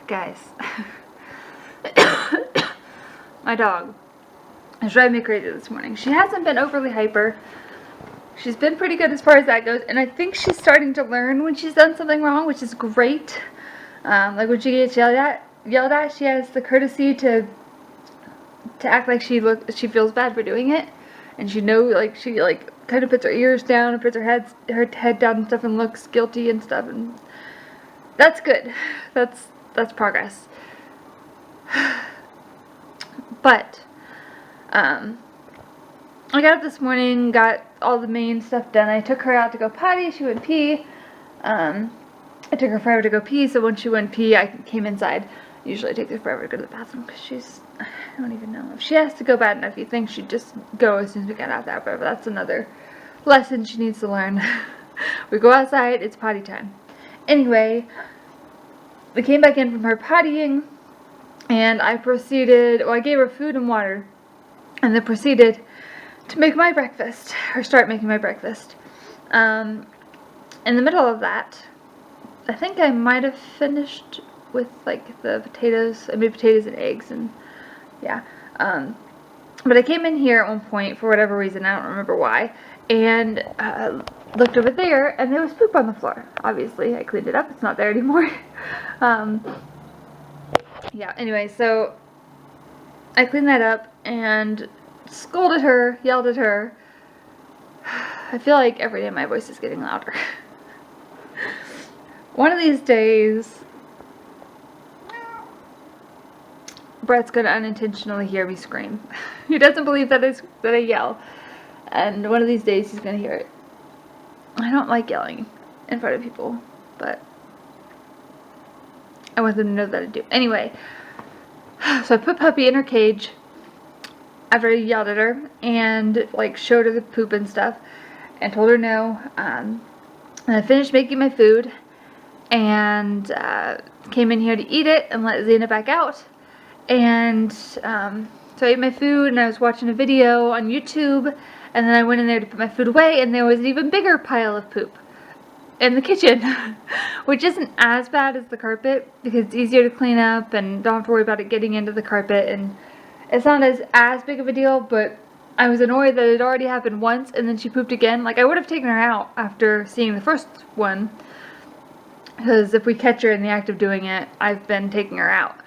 Guys, my dog is driving me crazy this morning. She hasn't been overly hyper. She's been pretty good as far as that goes, and I think she's starting to learn when she's done something wrong, which is great. Like when she gets yelled at, she has the courtesy to act like she feels bad for doing it, and she kind of puts her ears down and puts her head down and stuff and looks guilty and stuff, and that's good. That's progress. But I got up this morning, got all the main stuff done. I took her out to go potty. She went pee. It took her forever to go pee, so when she went pee, I came inside. Usually it takes her forever to go to the bathroom because I don't even know. If she has to go bad enough, you think she'd just go as soon as we get out that way, but that's another lesson she needs to learn. We go outside, it's potty time. Anyway, we came back in from her pottying, and I gave her food and water, and then proceeded to make my breakfast, or start making my breakfast. In the middle of that, I think I might have finished with like the potatoes. I made potatoes and eggs, and yeah. But I came in here at one point for whatever reason, I don't remember why, and looked over there, and there was poop on the floor. Obviously, I cleaned it up. It's not there anymore. Yeah. Anyway, so I cleaned that up and scolded her, yelled at her. I feel like every day my voice is getting louder. One of these days, Brett's gonna unintentionally hear me scream. He doesn't believe that I yell, and one of these days he's gonna hear it. I don't like yelling in front of people, but I want them to know that I do. Anyway, so I put Puppy in her cage after I yelled at her and like showed her the poop and stuff and told her no. And I finished making my food and came in here to eat it and let Xena back out. And so I ate my food and I was watching a video on YouTube, and then I went in there to put my food away, and there was an even bigger pile of poop in the kitchen, which isn't as bad as the carpet because it's easier to clean up and don't have to worry about it getting into the carpet, and it's not as big of a deal. But I was annoyed that it already happened once and then she pooped again. Like, I would have taken her out after seeing the first one, because if we catch her in the act of doing it, I've been taking her out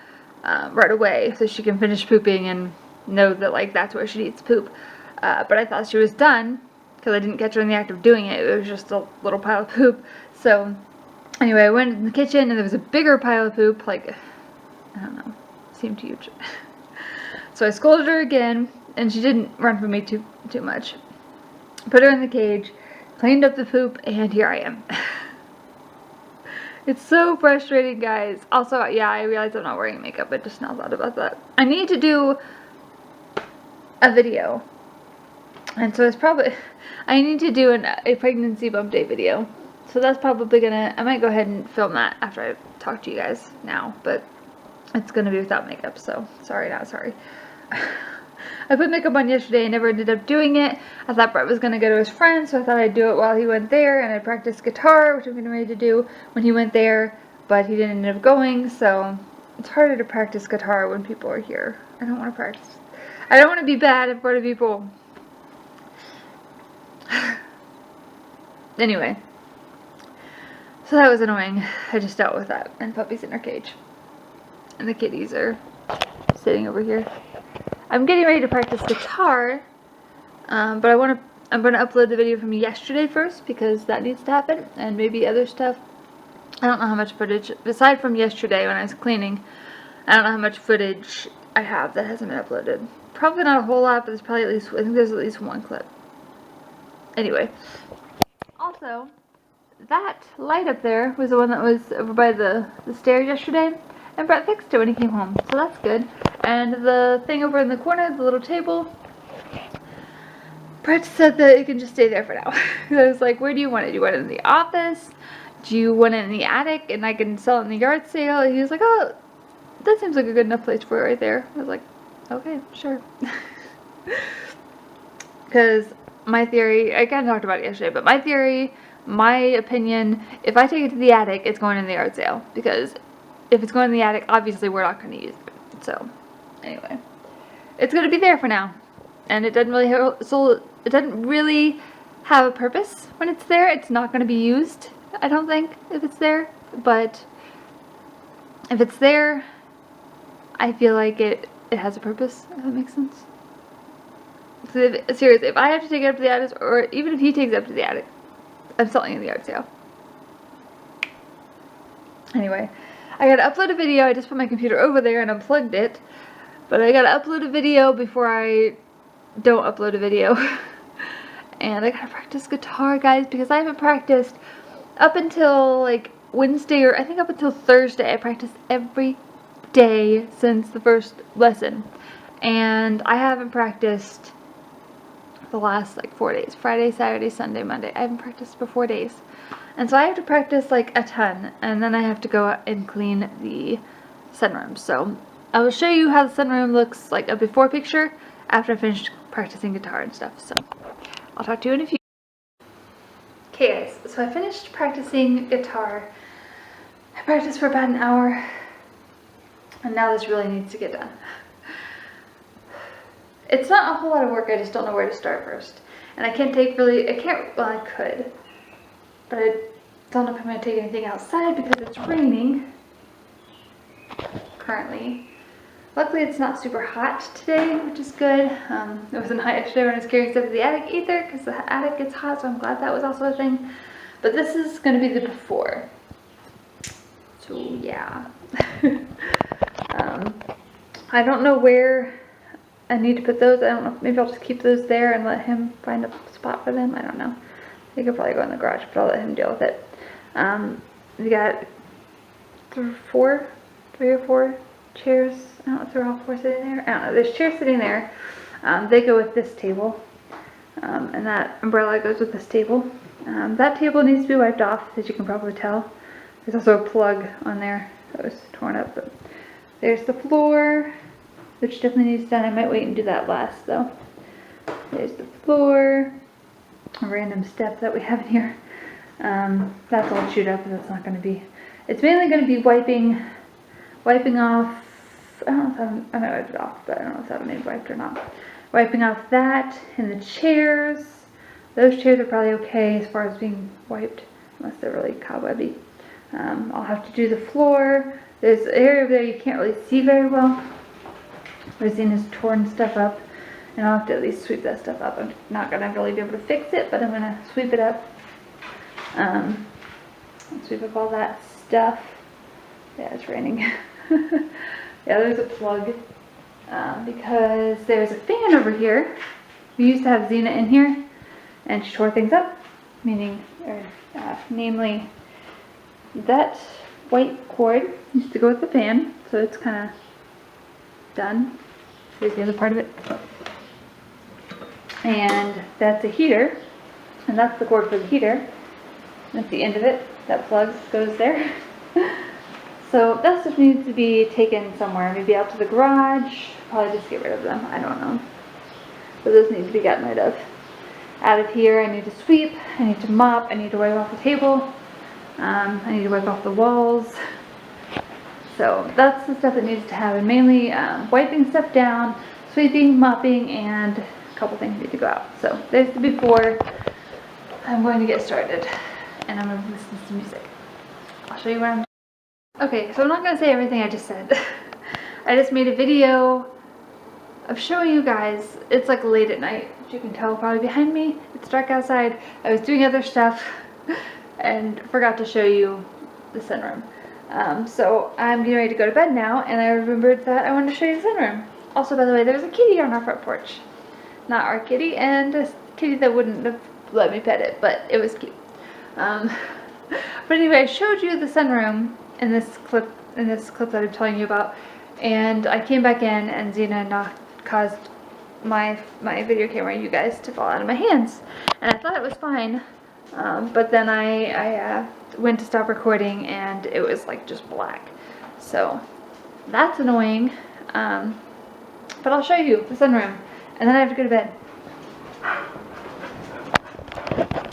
right away so she can finish pooping and know that like that's where she needs poop. But I thought she was done because I didn't catch her in the act of doing it. It was just a little pile of poop. So anyway, I went in the kitchen and there was a bigger pile of poop, like, I don't know, seemed huge. So I scolded her again, and she didn't run from me too much. Put her in the cage, cleaned up the poop, and here I am. It's so frustrating, guys. Also, yeah, I realize I'm not wearing makeup. I just now thought about that. I need to do a video. And so I need to do a pregnancy bump day video. So that's probably I might go ahead and film that after I talk to you guys now. But it's gonna be without makeup, so sorry, not sorry. I put makeup on yesterday and never ended up doing it. I thought Brett was going to go to his friends, so I thought I'd do it while he went there, and I practiced guitar, which I'm getting ready to do when he went there, but he didn't end up going, so it's harder to practice guitar when people are here. I don't want to practice. I don't want to be bad in front of people. Anyway, so that was annoying. I just dealt with that, and Puppy's in her cage, and the kitties are sitting over here. I'm getting ready to practice guitar, but I'm going to upload the video from yesterday first because that needs to happen, and maybe other stuff. I don't know how much footage, aside from yesterday when I was cleaning, I don't know how much footage I have that hasn't been uploaded. Probably not a whole lot, but there's probably I think there's at least one clip. Anyway, also, that light up there was the one that was over by the stairs yesterday, and Brett fixed it when he came home, so that's good. And the thing over in the corner, the little table, Brett said that it can just stay there for now. I was like, where do you want it? Do you want it in the office? Do you want it in the attic and I can sell it in the yard sale? And he was like, oh, that seems like a good enough place for it right there. I was like, okay, sure. Because my theory, I kind of talked about it yesterday, but my opinion, if I take it to the attic, it's going in the yard sale. Because if it's going in the attic, obviously we're not going to use it. So, anyway, it's going to be there for now, and it doesn't really have a purpose when it's there. It's not going to be used, I don't think, if it's there. But if it's there, I feel like it has a purpose. If that makes sense. So seriously, if I have to take it up to the attic, or even if he takes it up to the attic, I'm selling it in the yard sale. Anyway, I gotta upload a video. I just put my computer over there and unplugged it. But I gotta upload a video before I don't upload a video. And I gotta practice guitar, guys, because I haven't practiced up until like Wednesday, or I think up until Thursday. I practiced every day since the first lesson. And I haven't practiced the last like 4 days. Friday, Saturday, Sunday, Monday. I haven't practiced for 4 days. And so I have to practice like a ton. And then I have to go out and clean the sunroom. So I will show you how the sunroom looks like a before picture after I finish practicing guitar and stuff. So I'll talk to you in a few. Okay guys, so I finished practicing guitar. I practiced for about an hour. And now this really needs to get done. It's not a whole lot of work, I just don't know where to start first. And I could, but I don't know if I'm going to take anything outside because it's raining currently. Luckily it's not super hot today, which is good. It wasn't hot yesterday when I was carrying stuff to the attic either, because the attic gets hot, so I'm glad that was also a thing. But this is going to be the before. So yeah. I don't know where I need to put those. I don't know. Maybe I'll just keep those there and let him find a spot for them. I don't know. They could probably go in the garage, but I'll let him deal with it. We got 3 or 4 chairs. I don't know if they're all 4 sitting there. I don't know. There's chairs sitting there. They go with this table. And that umbrella goes with this table. That table needs to be wiped off, as you can probably tell. There's also a plug on there that was torn up. But there's the floor, which definitely needs done. I might wait and do that last though. There's the floor, a random step that we have in here. That's all chewed up, and that's not going to be. It's mainly going to be wiping off. I don't know if I might wipe it off, but I don't know if that needs wiped or not. Wiping off that and the chairs. Those chairs are probably okay as far as being wiped, unless they're really cobwebby. I'll have to do the floor. There's an area over there you can't really see very well. Rosine has torn stuff up, and I'll have to at least sweep that stuff up. I'm not going to really be able to fix it, but I'm going to sweep it up. Sweep up all that stuff. Yeah, it's raining. Yeah, there's a plug. Because there's a fan over here. We used to have Zena in here, and she tore things up. Namely, that white cord used to go with the fan, so it's kind of done. Here's the other part of it. And that's a heater, and that's the cord for the heater. That's the end of it. That plug goes there. So that stuff needs to be taken somewhere, maybe out to the garage. Probably just get rid of them, I don't know. But those need to be gotten rid of. Out of here, I need to sweep, I need to mop, I need to wipe off the table. I need to wipe off the walls. So that's the stuff that needs to happen. Mainly wiping stuff down, sweeping, mopping, and a couple things need to go out. So there's the before. I'm going to get started, and I'm going to listen to some music. I'll show you what I'm doing. Okay, so I'm not going to say everything I just said. I just made a video of showing you guys. It's like late at night, as you can tell probably behind me. It's dark outside. I was doing other stuff and forgot to show you the sunroom. So I'm getting ready to go to bed now, and I remembered that I wanted to show you the sunroom. Also, by the way, there's a kitty on our front porch. Not our kitty, and a kitty that wouldn't have let me pet it, but it was cute. But anyway, I showed you the sunroom in this clip that I'm telling you about, and I came back in, and Xena caused my video camera, you guys, to fall out of my hands, and I thought it was fine, but then I went to stop recording, and it was like just black, so that's annoying. But I'll show you the sunroom, and then I have to go to bed.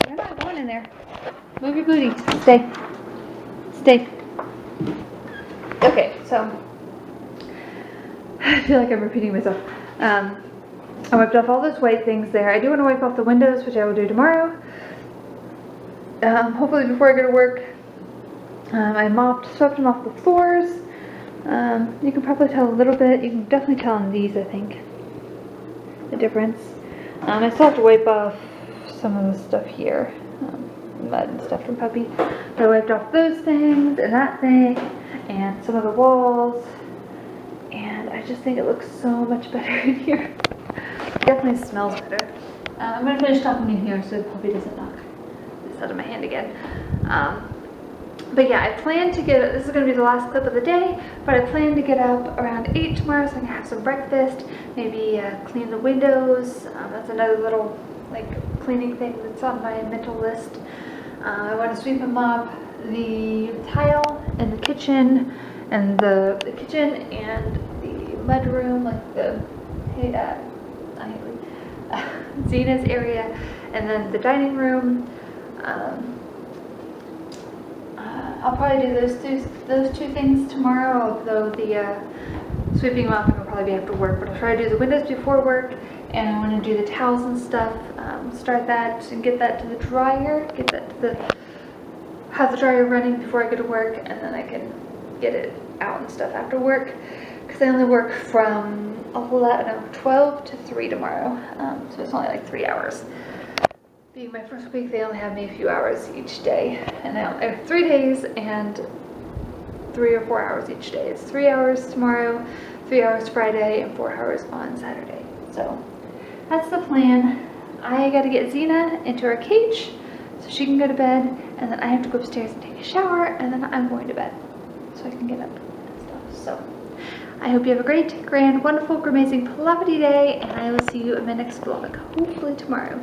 You're not going in there. Move your booty. Stay. Okay. So I feel like I'm repeating myself. I wiped off all those white things there. I do want to wipe off the windows, which I will do tomorrow. Hopefully before I go to work. I swept them off the floors. You can probably tell a little bit. You can definitely tell on these, I think, the difference. I still have to wipe off some of the stuff here, mud and stuff from Puppy. But I wiped off those things and that thing and some of the walls, and I just think it looks so much better in here. It definitely smells better. I'm going to finish talking in here so Puppy doesn't knock this out of my hand again. But yeah, I plan to this is going to be the last clip of the day, but I plan to get up around 8 tomorrow so I can have some breakfast, maybe clean the windows. That's another little cleaning thing that's on my mental list. I want to sweep and mop the tile in the kitchen and the kitchen and the mudroom, like the Zena's area, and then the dining room. I'll probably do those two things tomorrow, although the sweeping and mopping will probably be after work, but I'll try to do the windows before work, and I want to do the towels and stuff, start that and get that to the dryer, have the dryer running before I go to work, and then I can get it out and stuff after work, because I only work from 12 to 3 tomorrow, so it's only like 3 hours. Being my first week, they only have me a few hours each day, and I have 3 days and 3 or 4 hours each day. It's 3 hours tomorrow, 3 hours Friday, and 4 hours on Saturday. So that's the plan. I gotta get Xena into her cage so she can go to bed, and then I have to go upstairs and take a shower, and then I'm going to bed so I can get up and stuff. So I hope you have a great, grand, wonderful, amazing, ploppity day, and I will see you in my next vlog, hopefully tomorrow.